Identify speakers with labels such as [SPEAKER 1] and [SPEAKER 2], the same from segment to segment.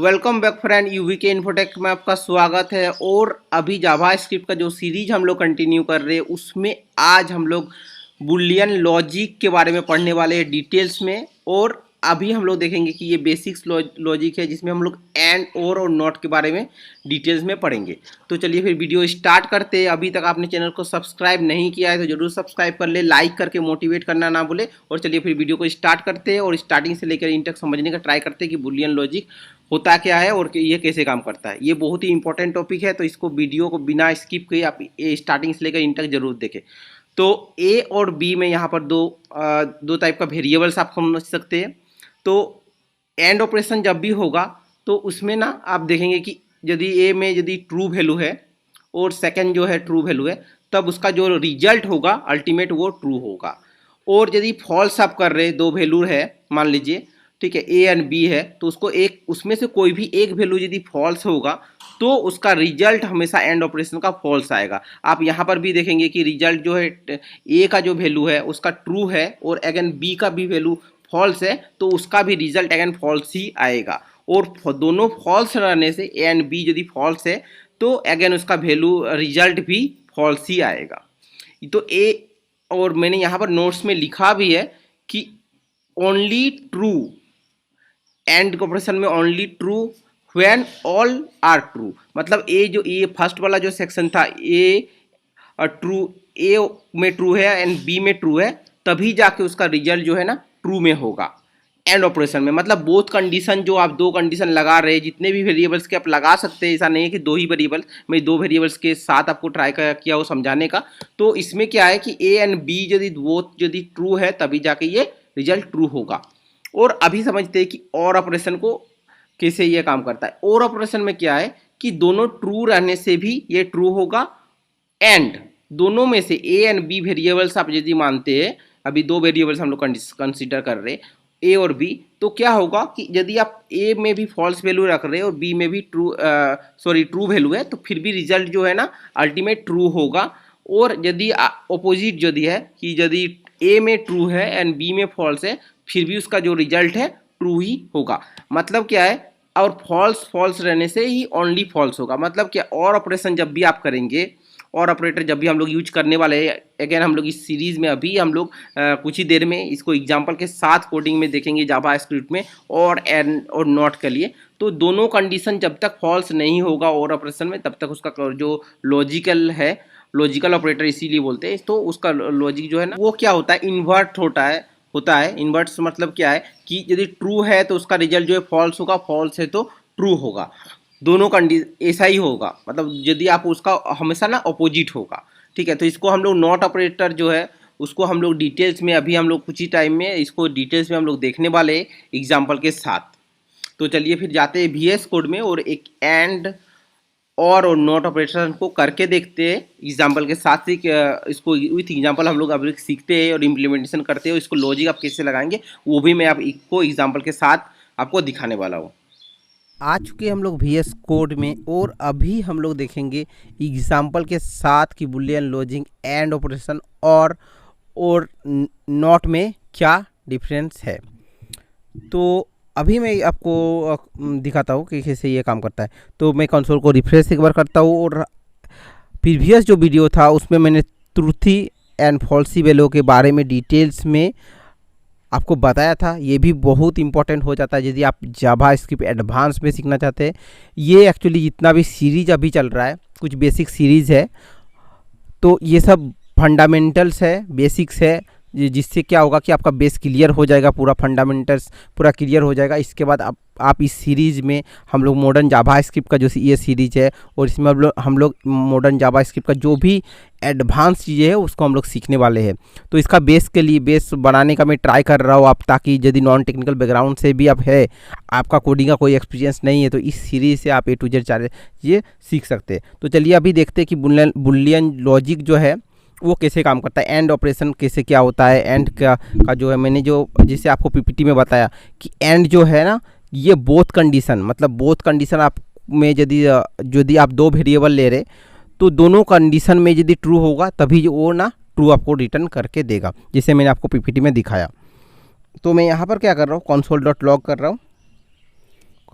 [SPEAKER 1] Welcome back friend, UV के infotech में आपका स्वागत है। और अभी जावा स्क्रिप्ट का जो सीरीज हम लोग कंटिन्यू कर रहे हैं उसमें आज हम लोग बुलियन लॉजिक के बारे में पढ़ने वाले हैं डिटेल्स में। और अभी हम लोग देखेंगे कि ये बेसिक्स लॉजिक है जिसमें हम लोग एंड और नॉट के बारे में डिटेल्स में पढ़ेंगे। तो चलिए फिर वीडियो स्टार्ट करते हैं। अभी तक आपने चैनल को सब्सक्राइब नहीं किया है तो जरूर सब्सक्राइब कर ले, लाइक करके मोटिवेट करना ना भूले। और चलिए फिर वीडियो को स्टार्ट करते हैं और स्टार्टिंग से लेकर इन तक समझने का ट्राई करते हैं कि बुलियन लॉजिक होता क्या है और ये कैसे काम करता है। ये बहुत ही इंपॉर्टेंट टॉपिक है, तो इसको वीडियो को बिना स्किप किए आप स्टार्टिंग से लेकर इन तक जरूर देखें। तो ए और बी में यहाँ पर दो टाइप का वेरिएबल्स आप समझ सकते हैं। तो एंड ऑपरेशन जब भी होगा तो उसमें ना आप देखेंगे कि यदि ए में यदि ट्रू वैल्यू है और सेकंड जो है ट्रू वैल्यू है, तब उसका जो रिजल्ट होगा अल्टीमेट वो ट्रू होगा। और यदि फॉल्स आप कर रहे, दो वैल्यू है मान लीजिए, ठीक है, ए एंड बी है, तो उसको एक उसमें से कोई भी एक वैल्यू यदि फॉल्स होगा तो उसका रिजल्ट हमेशा एंड ऑपरेशन का फॉल्स आएगा। आप यहाँ पर भी देखेंगे कि रिजल्ट जो है ए का जो वैल्यू है उसका ट्रू है और अगेन बी का भी वैल्यू फॉल्स है, तो उसका भी रिजल्ट अगेन फॉल्स ही आएगा। और दोनों फॉल्स रहने से ए एंड बी यदि फॉल्स है तो अगेन उसका वैल्यू रिजल्ट भी फॉल्स ही आएगा। तो ए, और मैंने यहाँ पर नोट्स में लिखा भी है कि ओनली ट्रू, एंड ऑपरेशन में only true when all are true. मतलब ए फर्स्ट वाला जो सेक्शन था, ए ट्रू, ए में ट्रू है एंड बी में ट्रू है, तभी जाके उसका रिजल्ट जो है ना ट्रू में होगा एंड ऑपरेशन में। मतलब बोथ कंडीशन, जो आप दो कंडीशन लगा रहे हैं, जितने भी वेरिएबल्स के आप लगा सकते हैं, ऐसा नहीं है कि दो ही वेरिएबल, मैं दो वेरिएबल्स के साथ आपको ट्राई किया वो समझाने का। तो इसमें क्या है कि ए एंड बी यदि ट्रू है तभी जाके ये रिजल्ट ट्रू होगा। और अभी समझते हैं कि और ऑपरेशन को कैसे ये काम करता है। और ऑपरेशन में क्या है कि दोनों ट्रू रहने से भी ये ट्रू होगा, एंड दोनों में से ए एंड बी वेरिएबल्स आप यदि मानते हैं, अभी दो वेरिएबल्स हम लोग कंसीडर कर रहे हैं ए और बी, तो क्या होगा कि यदि आप ए में भी फॉल्स वैल्यू रख रहे हैं और बी में भी ट्रू वैल्यू है, तो फिर भी रिजल्ट जो है ना अल्टीमेट ट्रू होगा। और यदि अपोजिट यदि है कि यदि ए में ट्रू है एंड बी में फॉल्स है, फिर भी उसका जो रिजल्ट है ट्रू ही होगा। मतलब क्या है, और फॉल्स रहने से ही ओनली फॉल्स होगा। मतलब क्या, और ऑपरेशन जब भी आप करेंगे, और ऑपरेटर जब भी हम लोग यूज करने वाले हैं, अगेन हम लोग इस सीरीज में अभी हम लोग कुछ ही देर में इसको एग्जांपल के साथ कोडिंग में देखेंगे जावा स्क्रिप्ट में, और एंड और नॉट के लिए। तो दोनों कंडीशन जब तक फॉल्स नहीं होगा और ऑपरेशन में, तब तक उसका जो लॉजिकल है, लॉजिकल ऑपरेटर इसीलिए बोलते हैं, तो उसका लॉजिक जो है ना वो क्या होता है, इन्वर्ट होता है। इन्वर्ट्स मतलब क्या है कि यदि ट्रू है तो उसका रिजल्ट जो है फॉल्स होगा, फॉल्स है तो ट्रू होगा। दोनों कंडीशन ऐसा ही होगा, मतलब यदि आप उसका हमेशा ना अपोजिट होगा। ठीक है, तो इसको हम लोग नॉट ऑपरेटर जो है उसको हम लोग डिटेल्स में, अभी हम लोग कुछ ही टाइम में इसको डिटेल्स में हम लोग देखने वाले हैं एग्जाम्पल के साथ। तो चलिए फिर जाते हैं VS कोड में और एक एंड और नॉट ऑपरेशन को करके देखते हैं एग्जाम्पल के साथ ही। इसको विथ एग्जाम्पल हम लोग अभी सीखते हैं और इम्प्लीमेंटेशन करते हैं। इसको लॉजिक आप कैसे लगाएंगे वो भी मैं आपको एग्जाम्पल के साथ आपको दिखाने वाला हूँ।
[SPEAKER 2] आ चुके हम लोग VS कोड में और अभी हम लोग देखेंगे एग्जाम्पल के साथ कि बुलियन लॉजिक एंड ऑपरेशन और नॉट में क्या डिफरेंस है। तो अभी मैं आपको दिखाता हूँ कि कैसे ये काम करता है। तो मैं कंसोल को रिफ्रेश एक बार करता हूँ और प्रीवियस जो वीडियो था उसमें मैंने ट्रूथी एंड फॉल्सी वैल्यू के बारे में डिटेल्स में आपको बताया था। ये भी बहुत इंपॉर्टेंट हो जाता है यदि आप जावा स्क्रिप्ट एडवांस में सीखना चाहते हैं। ये एक्चुअली जितना भी सीरीज अभी चल रहा है, कुछ बेसिक सीरीज है, तो ये सब फंडामेंटल्स है, बेसिक्स है, जिससे क्या होगा कि आपका बेस क्लियर हो जाएगा, पूरा फंडामेंटल्स पूरा क्लियर हो जाएगा। इसके बाद आप इस सीरीज़ में हम लोग मॉडर्न जावा स्क्रिप्ट का जो ये सीरीज है, और इसमें हम लोग मॉडर्न जावा स्क्रिप्ट का जो भी एडवांस चीज़ें है उसको हम लोग सीखने वाले हैं। तो इसका बेस के लिए बेस बनाने का मैं ट्राई कर रहा हूँ आप, ताकि यदि नॉन टेक्निकल बैकग्राउंड से भी आप है, आपका कोडिंग का कोई एक्सपीरियंस नहीं है, तो इस सीरीज़ से आप A to Z सारे ये सीख सकते हैं। तो चलिए अभी देखते हैं कि बुलियन लॉजिक जो है वो कैसे काम करता है, एंड ऑपरेशन कैसे क्या होता है। एंड का जो है मैंने जो जिसे आपको PPT में बताया कि एंड जो है ना, ये बोथ कंडीशन, मतलब बोथ कंडीशन आप में यदि आप दो वेरिएबल ले रहे, तो दोनों कंडीशन में यदि ट्रू होगा तभी जो वो ना ट्रू आपको रिटर्न करके देगा, जिसे मैंने आपको PPT में दिखाया। तो मैं यहाँ पर क्या कर रहा हूँ, console.log कर रहा हूँ।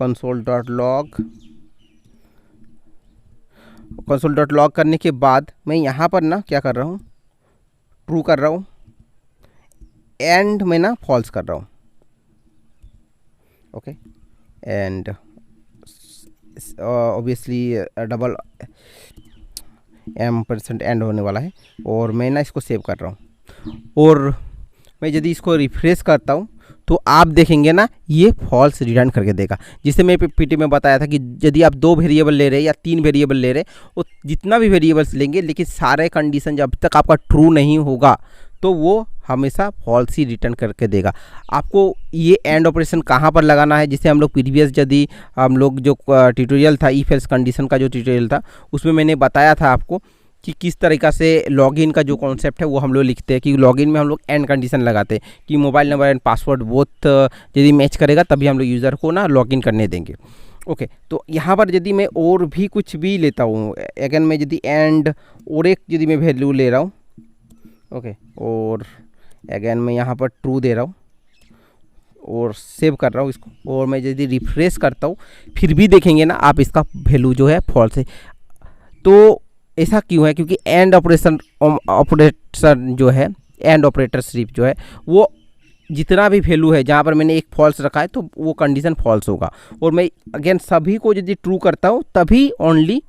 [SPEAKER 2] console.log करने के बाद मैं यहाँ पर ना क्या कर रहा हूँ, ट्रू कर रहा हूँ, एंड में ना फॉल्स कर रहा हूँ। Okay, and obviously double % and होने वाला है, और मैं ना इसको सेव कर रहा हूँ। और मैं यदि इसको रिफ्रेश करता हूँ तो आप देखेंगे ना ये फॉल्स रिटर्न करके देगा। जिससे मैं पीटी में बताया था कि यदि आप 2 वेरिएबल ले रहे हैं या 3 वेरिएबल ले रहे हैं, वो जितना भी वेरिएबल्स लेंगे, लेकिन सारे कंडीशन जब तक आपका ट्रू नहीं होगा तो वो हमेशा फॉल्स ही रिटर्न करके देगा। आपको ये एंड ऑपरेशन कहाँ पर लगाना है, जिसे हम लोग प्रीवियस यदि हम लोग जो ट्यूटोरियल था इफ एल्स कंडीशन का जो ट्यूटोरियल था उसमें मैंने बताया था आपको कि किस तरीक़ा से लॉगिन का जो कॉन्सेप्ट है वो हम लोग लिखते हैं कि लॉगिन में हम लोग एंड कंडीशन लगाते हैं कि mobile number and password both यदि मैच करेगा तभी हम लोग यूज़र को ना लॉगिन करने देंगे। ओके, तो यहाँ पर यदि मैं और भी कुछ भी लेता हूँ, अगेन मैं यदि एंड और एक यदि मैं वैल्यू ले रहा हूँ, ओके, और अगेन मैं यहाँ पर ट्रू दे रहा हूँ और सेव कर रहा हूँ इसको, और मैं यदि रिफ्रेश करता हूँ फिर भी देखेंगे ना आप इसका वैल्यू जो है फॉल्स है। तो ऐसा क्यों है? क्योंकि एंड ऑपरेशन जो है, एंड ऑपरेटर सिर्फ जो है वो जितना भी वैल्यू है जहाँ पर मैंने एक फॉल्स रखा है तो वो कंडीशन फॉल्स होगा। और मैं अगेन सभी को यदि ट्रू करता हूँ तभी ओनली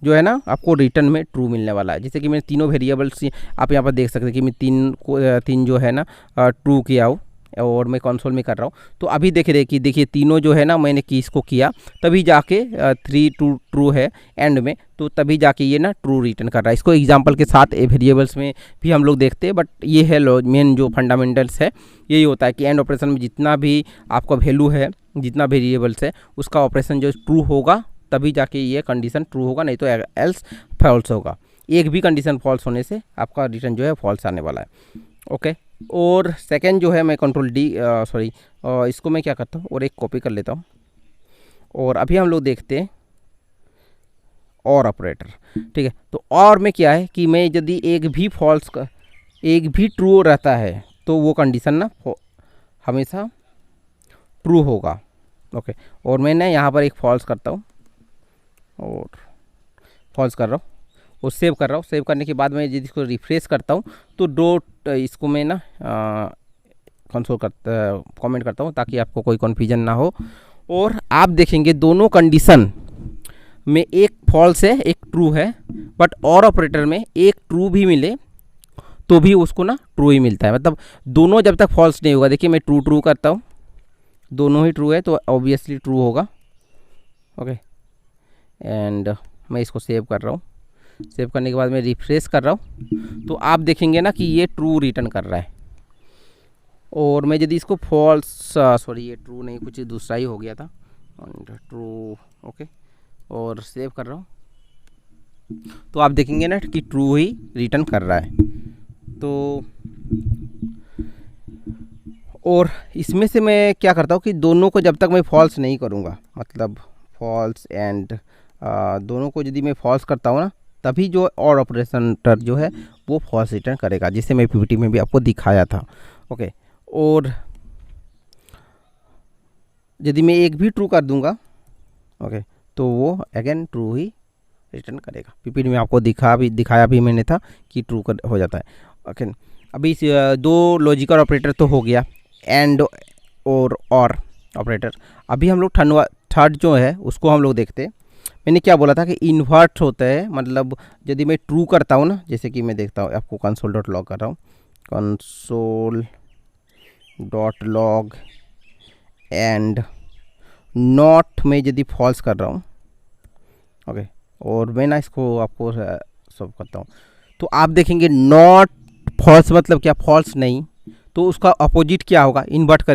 [SPEAKER 2] जो है ना आपको रिटर्न में ट्रू मिलने वाला है। जैसे कि मैंने तीनों वेरिएबल्स आप यहाँ पर देख सकते हैं कि मैं तीन जो है ना ट्रू किया हूँ और मैं कंसोल में कर रहा हूँ। तो अभी देखिए तीनों जो है ना मैंने इसको किया तभी जाके 3 ट्रू है एंड में, तो तभी जाके ये ना ट्रू रिटर्न कर रहा है। इसको एग्जांपल के साथ वेरिएबल्स में भी हम लोग देखते हैं, बट ये है मेन जो फंडामेंटल्स है यही होता है कि एंड ऑपरेशन में जितना भी आपका वैल्यू है, जितना वेरिएबल्स है उसका ऑपरेशन जो ट्रू होगा तभी जाके ये कंडीशन ट्रू होगा, नहीं तो एल्स फॉल्स होगा। एक भी कंडीशन फॉल्स होने से आपका रिटर्न जो है फॉल्स आने वाला है। ओके, और सेकंड जो है मैं कंट्रोल डी इसको मैं क्या करता हूँ और एक कॉपी कर लेता हूँ, और अभी हम लोग देखते हैं और ऑपरेटर। ठीक है, तो और में क्या है कि मैं यदि एक भी ट्रू रहता है तो वो कंडीशन ना हमेशा ट्रू होगा। ओके, और मैं ना यहाँ पर एक फॉल्स करता हूँ और फॉल्स कर रहा हूँ और सेव कर रहा हूँ। सेव करने के बाद मैं यदि इसको रिफ्रेश करता हूँ तो इसको मैं ना कमेंट करता हूँ ताकि आपको कोई कन्फ्यूजन ना हो। और आप देखेंगे दोनों कंडीशन में एक फॉल्स है एक ट्रू है, बट और ऑपरेटर में एक ट्रू भी मिले तो भी उसको ना ट्रू ही मिलता है। मतलब दोनों जब तक फॉल्स नहीं होगा, देखिए मैं ट्रू करता हूँ, दोनों ही ट्रू है तो ऑब्वियसली ट्रू होगा। ओके, एंड मैं इसको सेव कर रहा हूँ। सेव करने के बाद मैं रिफ्रेश कर रहा हूँ तो आप देखेंगे ना कि ये ट्रू रिटर्न कर रहा है। और मैं यदि इसको फॉल्स ये ट्रू नहीं, कुछ दूसरा ही हो गया था, ट्रू। ओके, और सेव कर रहा हूँ तो आप देखेंगे ना कि ट्रू ही रिटर्न कर रहा है। तो और इसमें से मैं क्या करता हूँ कि दोनों को जब तक मैं फॉल्स नहीं करूँगा, मतलब फॉल्स एंड दोनों को यदि मैं फॉल्स करता हूँ ना तभी जो और ऑपरेटर जो है वो फॉल्स रिटर्न करेगा, जिसे मैं पीपीटी में भी आपको दिखाया था। ओके, और यदि मैं एक भी ट्रू कर दूंगा, ओके, तो वो अगेन ट्रू ही रिटर्न करेगा। पीपीटी में आपको दिखाया भी मैंने था कि ट्रू हो जाता है। ओके, अभी दो लॉजिकल ऑपरेटर तो हो गया, एंड और ऑपरेटर। अभी हम लोग थर्ड जो है उसको हम लोग देखते हैं। मैंने क्या बोला था कि इन्वर्ट होता है, मतलब यदि मैं ट्रू करता हूँ ना, जैसे कि मैं देखता हूँ आपको console.log कर रहा हूँ, console.log एंड नॉट में यदि फॉल्स कर रहा हूँ, ओके, और मैं ना इसको आपको सब करता हूँ तो आप देखेंगे नॉट फॉल्स मतलब क्या, फॉल्स नहीं, तो उसका अपोजिट क्या होगा, इन्वर्ट कर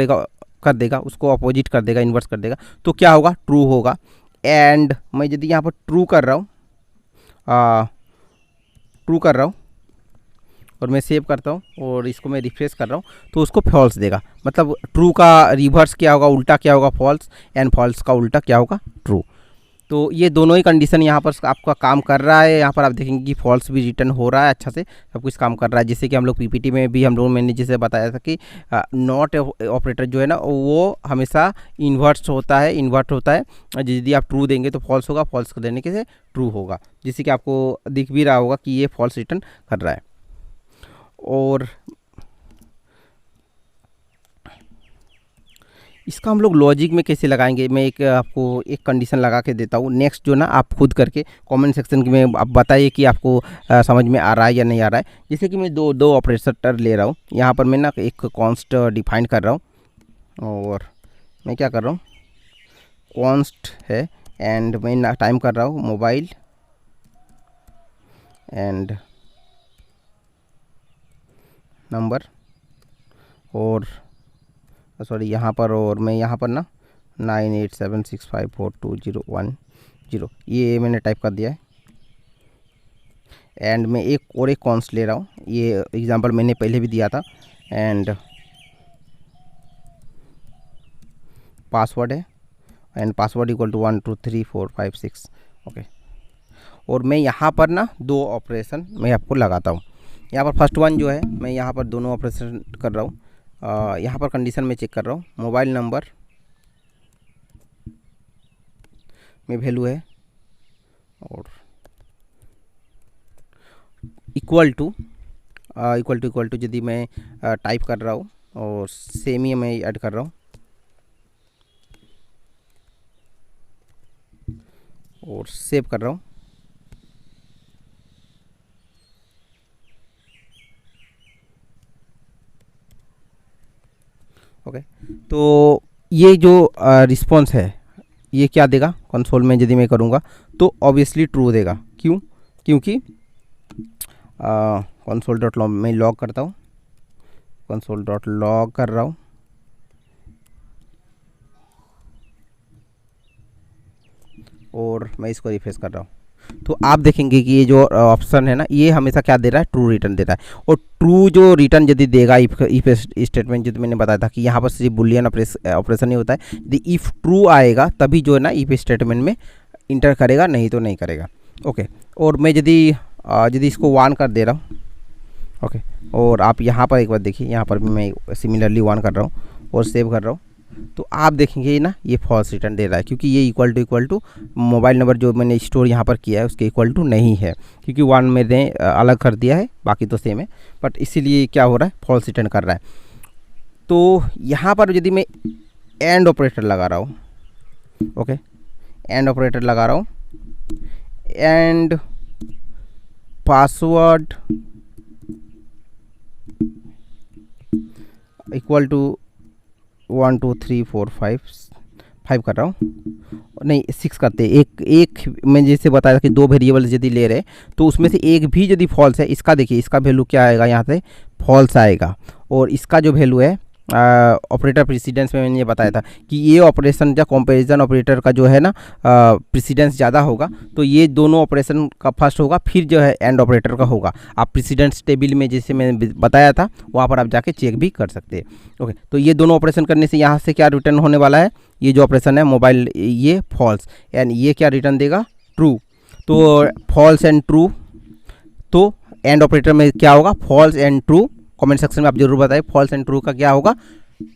[SPEAKER 2] देगा, उसको अपोजिट कर देगा, इन्वर्ट कर देगा, तो क्या होगा, ट्रू होगा। एंड मैं यदि यहाँ पर ट्रू कर रहा हूँ और मैं सेव करता हूँ और इसको मैं रिफ्रेश कर रहा हूँ तो उसको फॉल्स देगा। मतलब ट्रू का रिवर्स क्या होगा, उल्टा क्या होगा, फॉल्स, एंड फॉल्स का उल्टा क्या होगा, ट्रू। तो ये दोनों ही कंडीशन यहाँ पर आपका काम कर रहा है। यहाँ पर आप देखेंगे कि फॉल्स भी रिटर्न हो रहा है, अच्छा से सब कुछ काम कर रहा है। जैसे कि हम लोग पीपीटी में भी हम लोग मैंने जैसे बताया था कि नॉट ऑपरेटर जो है ना वो हमेशा इन्वर्ट होता है यदि आप ट्रू देंगे तो फॉल्स होगा, फॉल्स देने के से ट्रू होगा, जैसे कि आपको दिख भी रहा होगा कि ये फॉल्स रिटर्न कर रहा है। और इसका हम लोग लॉजिक में कैसे लगाएंगे, मैं आपको एक कंडीशन लगा के देता हूँ। नेक्स्ट जो ना आप खुद करके कमेंट सेक्शन में आप बताइए कि आपको समझ में आ रहा है या नहीं आ रहा है। जैसे कि मैं दो ऑपरेटर ले रहा हूँ, यहाँ पर मैं ना एक कॉन्स्ट डिफाइन कर रहा हूँ और मैं क्या कर रहा हूँ, कॉन्स्ट है एंड मैं ना टाइम कर रहा हूँ मोबाइल एंड नंबर और सॉरी यहाँ पर, और मैं यहाँ पर ना 9876542010 ये मैंने टाइप कर दिया है। एंड मैं एक कॉन्स्ट ले रहा हूँ, ये एग्जांपल मैंने पहले भी दिया था। एंड पासवर्ड है and password equal to 1 2 3 4 5 6 okay. और मैं यहाँ पर ना दो ऑपरेशन मैं आपको लगाता हूँ। यहाँ पर फर्स्ट वन जो है मैं यहाँ पर दोनों ऑपरेशन कर रहा हूँ। यहाँ पर कंडीशन में चेक कर रहा हूँ, मोबाइल नंबर में वैल्यू है और इक्वल टू यदि मैं टाइप कर रहा हूँ और सेम ही मैं ऐड कर रहा हूँ और सेव कर रहा हूँ। ओके तो ये जो रिस्पॉन्स है ये क्या देगा कंसोल में, यदि मैं करूँगा तो ऑब्वियसली ट्रू देगा। क्यों? क्योंकि कंसोल डॉट लॉग में लॉग करता हूँ, कंसोल डॉट लॉग कर रहा हूँ और मैं इसको रिफ्रेश कर रहा हूँ तो आप देखेंगे कि ये जो ऑप्शन है ना ये हमेशा क्या दे रहा है, ट्रू रिटर्न दे रहा है। और ट्रू जो रिटर्न यदि देगा इफ स्टेटमेंट, जो मैंने बताया था कि यहाँ पर सिर्फ बुलियन ऑपरेशन नहीं होता है, यदि इफ़ ट्रू आएगा तभी जो है ना इफ स्टेटमेंट में इंटर करेगा, नहीं तो नहीं करेगा। ओके और मैं यदि इसको 1 कर दे रहा हूँ ओके, और आप यहाँ पर एक बार देखिए, यहाँ पर भी मैं सिमिलरली 1 कर रहा हूँ और सेव कर रहा हूँ तो आप देखेंगे ना ये फॉल्स रिटर्न दे रहा है, क्योंकि ये इक्वल टू मोबाइल नंबर जो मैंने स्टोर यहाँ पर किया है उसके इक्वल टू नहीं है, क्योंकि 1 मैंने अलग कर दिया है, बाकी तो सेम है, बट इसीलिए क्या हो रहा है, फॉल्स रिटर्न कर रहा है। तो यहाँ पर यदि मैं एंड ऑपरेटर लगा रहा हूँ ओके, एंड ऑपरेटर लगा रहा हूँ एंड पासवर्ड इक्वल टू 1 2 3 4 5 कर रहा हूँ, नहीं 6 करते, एक मैं जैसे बताया कि 2 वेरिएबल्स यदि ले रहे तो उसमें से एक भी यदि फॉल्स है, इसका देखिए इसका वैल्यू क्या आएगा, यहाँ से फॉल्स आएगा। और इसका जो वैल्यू है ऑपरेटर प्रेसिडेंस में मैंने ये बताया था कि ये ऑपरेशन या कंपैरिजन ऑपरेटर का जो है ना प्रेसिडेंस ज़्यादा होगा, तो ये दोनों ऑपरेशन का फर्स्ट होगा, फिर जो है एंड ऑपरेटर का होगा। आप प्रेसिडेंस टेबल में जैसे मैंने बताया था वहाँ पर आप जाके चेक भी कर सकते हैं। ओके तो ये दोनों ऑपरेशन करने से यहाँ से क्या रिटर्न होने वाला है, ये जो ऑपरेशन है मोबाइल ये फॉल्स एंड ये क्या रिटर्न देगा, ट्रू। तो फॉल्स एंड ट्रू, तो एंड ऑपरेटर में क्या होगा, false and true. Comment section में आप जरूर बताएं फॉल्स एंड ट्रू का क्या होगा,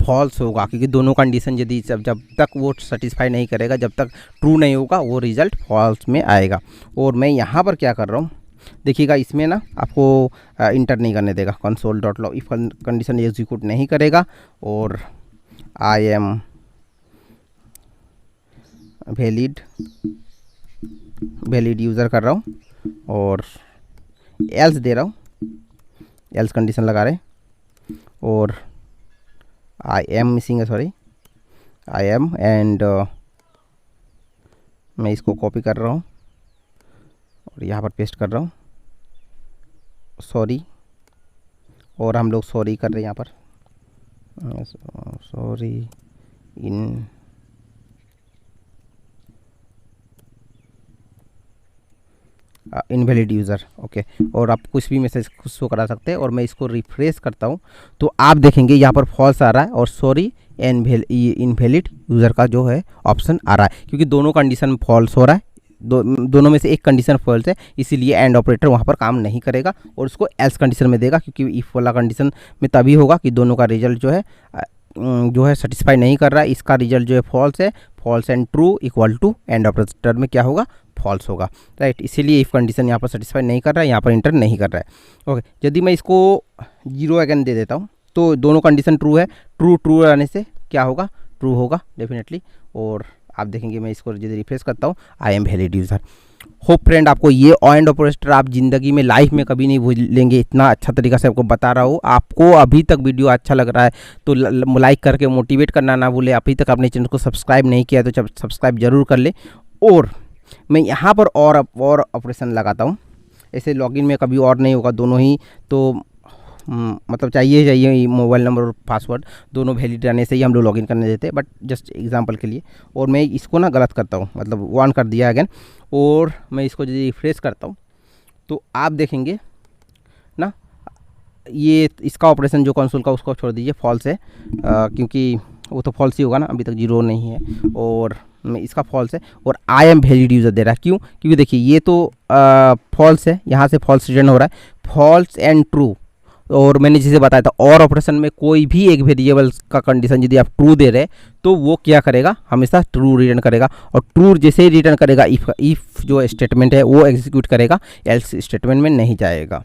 [SPEAKER 2] फॉल्स होगा, क्योंकि दोनों कंडीशन यदि जब तक वो सेटिस्फाई नहीं करेगा, जब तक ट्रू नहीं होगा वो रिजल्ट फॉल्स में आएगा। और मैं यहाँ पर क्या कर रहा हूँ देखिएगा, इसमें ना आपको इंटर नहीं करने देगा, console dot log if condition execute नहीं करेगा और आई एम वैलिड यूज़र कर रहा हूँ और एल्स दे रहा हूँ, एल्स कंडीशन लगा रहे और आई एम मिसिंग है, सॉरी आई एम एंड मैं इसको कॉपी कर रहा हूँ और यहाँ पर पेस्ट कर रहा हूँ, सॉरी। और हम लोग सॉरी कर रहे हैं यहाँ पर, सॉरी इनवैलिड यूज़र ओके। और आप कुछ भी मैसेज खुद शो करा सकते हैं। और मैं इसको रिफ्रेश करता हूँ तो आप देखेंगे यहाँ पर फॉल्स आ रहा है और सॉरी इनवैलिड यूज़र का जो है ऑप्शन आ रहा है, क्योंकि दोनों कंडीशन में फॉल्स हो रहा है दोनों में से एक कंडीशन फॉल्स है, इसीलिए एंड ऑपरेटर वहाँ पर काम नहीं करेगा और उसको एल्स कंडीशन में देगा, क्योंकि इफ वाला कंडीशन में तभी होगा कि दोनों का रिजल्ट जो है सेटिस्फाई नहीं कर रहा है, इसका रिजल्ट जो है फॉल्स है, false and true equal to and operator में क्या होगा, फॉल्स होगा, राइट। इसीलिए इफ कंडीशन यहाँ पर सेटिस्फाई नहीं कर रहा है, यहाँ पर इंटर नहीं कर रहा है। ओके, यदि मैं इसको 0 अगेन दे देता हूँ तो दोनों कंडीशन ट्रू है, ट्रू रहने से क्या होगा, ट्रू होगा डेफिनेटली। और आप देखेंगे मैं इसको यदि रिफ्रेश करता हूँ, I am valid user. Hope friend आपको ये एंड ऑपरेटर आप ज़िंदगी में लाइफ में कभी नहीं भूलेंगे, इतना अच्छा तरीका से आपको बता रहा हूँ। आपको अभी तक वीडियो अच्छा लग रहा है तो लाइक करके मोटिवेट करना ना भूले। अभी तक आपने चैनल को सब्सक्राइब नहीं किया तो सब्सक्राइब जरूर कर ले। और मैं यहाँ पर और ऑपरेशन लगाता हूँ, ऐसे लॉगिन में कभी और नहीं होगा, दोनों ही तो मतलब चाहिए मोबाइल नंबर और पासवर्ड दोनों वैलिड रहने से ही हम लोग लॉगिन करने देते हैं, बट जस्ट एग्जांपल के लिए। और मैं इसको ना गलत करता हूँ, मतलब 1 कर दिया अगेन, और मैं इसको यदि रिफ्रेश करता हूँ तो आप देखेंगे ना, ये इसका ऑपरेशन जो कंसोल का उसको छोड़ दीजिए, फॉल्स है, क्योंकि वो तो फॉल्स ही होगा ना, अभी तक 0 नहीं है। और मैं इसका फॉल्स है और आई एम वैलिड यूज़र दे रहा है, क्यों, क्योंकि देखिए ये तो फॉल्स है, यहाँ से फॉल्स रिटर्न हो रहा है, फॉल्स एंड ट्रू। और मैंने जिसे बताया था और ऑपरेशन में कोई भी एक वेरिएबल का कंडीशन यदि आप ट्रू दे रहे तो वो क्या करेगा, हमेशा ट्रू रिटर्न करेगा। और ट्रू जैसे ही रिटर्न करेगा इफ़ जो स्टेटमेंट है वो एग्जीक्यूट करेगा, एल्स स्टेटमेंट में नहीं जाएगा।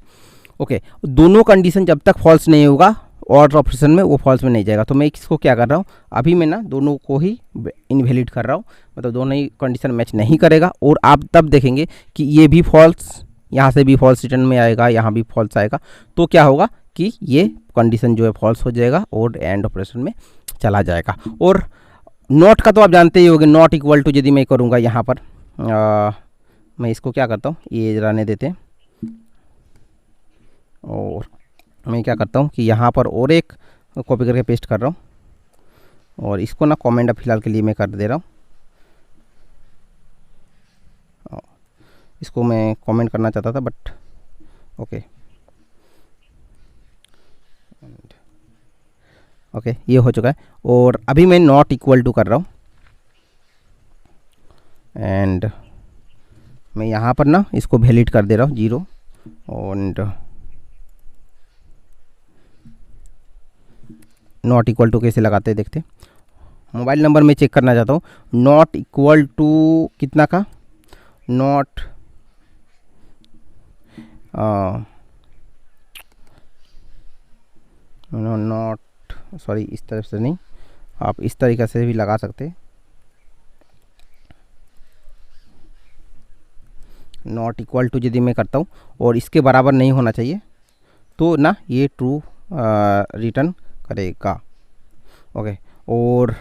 [SPEAKER 2] ओके, दोनों कंडीशन जब तक फॉल्स नहीं होगा और ऑपरेशन में वो फॉल्स में नहीं जाएगा। तो मैं इसको क्या कर रहा हूँ, अभी मैं ना दोनों को ही इनवैलिड कर रहा हूँ, मतलब दोनों ही कंडीशन मैच नहीं करेगा। और आप तब देखेंगे कि ये भी फॉल्स, यहाँ से भी फॉल्स रिटर्न में आएगा, यहाँ भी फॉल्स आएगा, तो क्या होगा कि ये कंडीशन जो है फॉल्स हो जाएगा और एंड ऑपरेशन में चला जाएगा। और नॉट का तो आप जानते ही होंगे, नॉट इक्वल टू यदि मैं करूँगा यहाँ पर मैं इसको क्या करता हूँ, ये रहने देते हैं, और मैं क्या करता हूँ कि यहाँ पर और एक कॉपी करके पेस्ट कर रहा हूँ और इसको ना कमेंट अब फिलहाल के लिए मैं कर दे रहा हूँ। इसको मैं कमेंट करना चाहता था बट ओके ये हो चुका है। और अभी मैं नॉट इक्वल टू कर रहा हूँ एंड मैं यहाँ पर ना इसको वैलिड कर दे रहा हूँ 0। और नॉट इक्वल टू कैसे लगाते हैं देखते। मोबाइल नंबर में चेक करना चाहता हूँ, नॉट इक्वल टू कितना का, नॉट नॉट सॉरी इस तरफ से नहीं, आप इस तरीक़े से भी लगा सकते हैं। नॉट इक्वल टू यदि मैं करता हूँ और इसके बराबर नहीं होना चाहिए तो ना ये ट्रू रिटर्न करेगा। ओके, और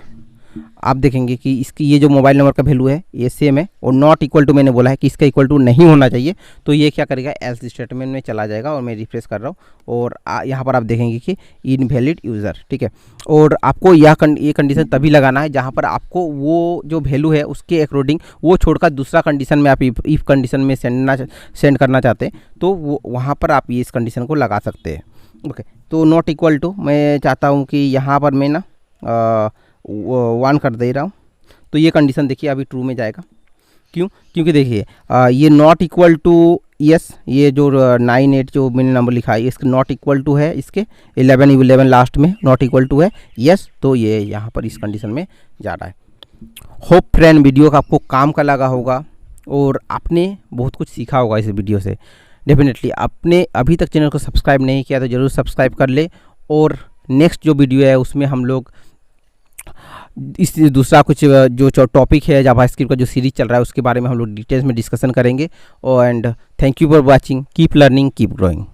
[SPEAKER 2] आप देखेंगे कि इसकी ये जो मोबाइल नंबर का वैल्यू है ये सेम है, और नॉट इक्वल टू मैंने बोला है कि इसका इक्वल टू नहीं होना चाहिए, तो ये क्या करेगा, एल्स स्टेटमेंट में चला जाएगा। और मैं रिफ्रेश कर रहा हूँ और यहाँ पर आप देखेंगे कि इनवैलिड यूज़र, ठीक है। और आपको ये कंडीशन तभी लगाना है जहाँ पर आपको वो जो वैल्यू है उसके अकॉर्डिंग वो छोड़कर दूसरा कंडीशन में आप इफ़ कंडीशन में सेंड करना चाहते हैं तो वो वहाँ पर आप ये इस कंडीशन को लगा सकते हैं। ओके, तो नॉट इक्वल टू मैं चाहता हूँ कि यहाँ पर मैं ना 1 कर दे रहा हूँ, तो ये कंडीशन देखिए अभी ट्रू में जाएगा। क्यों, क्योंकि देखिए ये नॉट इक्वल टू यस, ये जो 9 8 जो मैंने नंबर लिखा है इसके नॉट इक्वल टू है, इसके 11 लास्ट में नॉट इक्वल टू है यस, तो ये यहाँ पर इस कंडीशन में जा रहा है। होप फ्रेंड वीडियो का आपको काम का लगा होगा और आपने बहुत कुछ सीखा होगा इस वीडियो से। डेफिनेटली आपने अभी तक चैनल को सब्सक्राइब नहीं किया तो ज़रूर सब्सक्राइब कर ले। और नेक्स्ट जो वीडियो है उसमें हम लोग इस दूसरा कुछ जो टॉपिक है जावास्क्रिप्ट का जो सीरीज चल रहा है उसके बारे में हम लोग डिटेल्स में डिस्कशन करेंगे। And thank you for watching, keep learning, keep growing.